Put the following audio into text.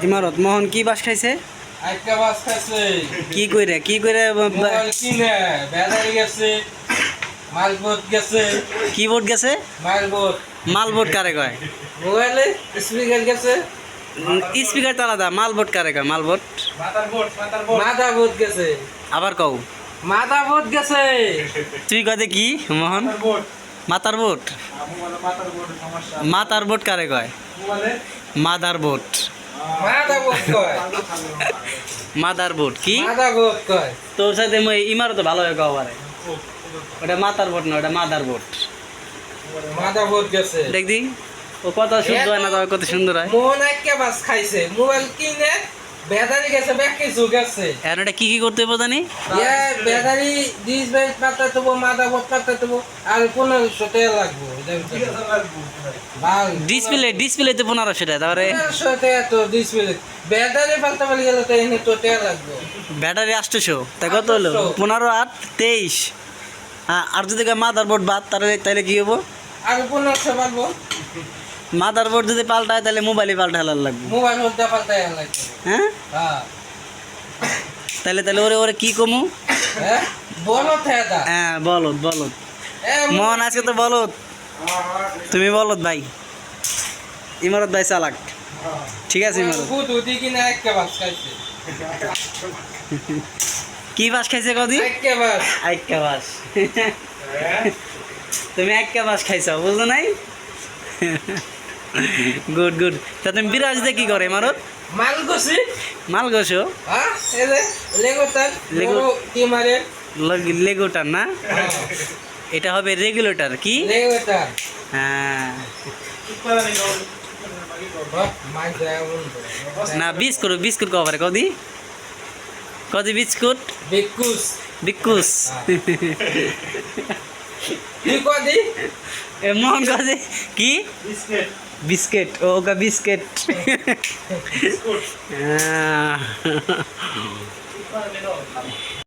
ইমারত মোহন কি বাস খাইছে? আইকা বাস খাইছে। কি কইরে মোবাইল কিনে ব্যাটারি গেছে, মালবোট গেছে। কিবোর্ড গেছে? মালবোট। মালবোর্ড কারে কয়? মোবাইলে স্পিকার গেছে। স্পিকার তো আলাদা, মালবোর্ড কারে কয়? মালবোর্ড মাদাবোট গেছে। আবার কও। মাদাবোট গেছে। তুই কদে কি মোহন? মাতার বোট। মাতার বোট কারে কয়? Mother boat. মাদাবোট কয়। মাদার বোট কি? মাদাবোট কয়। তোর সাথে মই ইমারত ভালো হয়ে কও পারে। ওটা মাতার বোট না, ওটা মাদার বোট। মাদাবোট গেছে। দেখদি ও কত শুদ্ধ হয় না, তবে কত সুন্দর হয়। মোহন আইকা বাস খাইছে। মোবাইল কিনে ব্যাটারি গেছে, ব্যাক কিছু গেছে। এখন এটা কি করতে হবে জানি? ব্যাটারি ডিস ব্যাট পাতা দেবো, মাদাবোট পাতা দেবো, আর 1500 টাকা লাগবো। ডিসপ্লে তো 1500 টাকা, তারপরে 1500 টাকা তো ডিসপ্লে। ব্যাটারি পাল্টা পাল্টা গেলে তো এনে তো টাকা লাগবে। ব্যাটারি 800, তা কত হলো? 15 8 23। হ্যাঁ, আর যদি মাদার বোর্ড বাদ তাহলে কি হবো? আর 1500 পারবো। মাদার বোর্ড যদি পাল্টায় তাহলে মোবাইলে পাল্টা হেলার লাগবে। মোবাইল হলতে পাল্টা লাগবে। হ্যাঁ, হ্যাঁ তাহলে ওরে কি কমু? হ্যাঁ বলো থেদা। হ্যাঁ বলদ। মোহন আজকে তো বলদ, তুমি বলদ ভাই। ইমারত ভাই চালাক। ঠিক আছে ইমারত। দুদি কিনা একটা বাস খাইছে। কি বাস খাইছে কদি? একটা বাস। আইক্কা বাস। তুমি একটা বাস খাইছো, বুঝো নাই? গুড। তা তুমি বিরাজিতে কি করে ইমারত? মাল গছি। মাল গোসো? হ্যাঁ এই যে লেগোটার লেগো কি মারে। লেগোটার না, এটা হবে রেগুলেটর কি? লেগোটার। হ্যাঁ না, বিস্কুট কভারে কদি বিস্কুট বিকুস। কি কদি? মোহন কদি কি? বিস্কিট। ওকা বিস্কিট।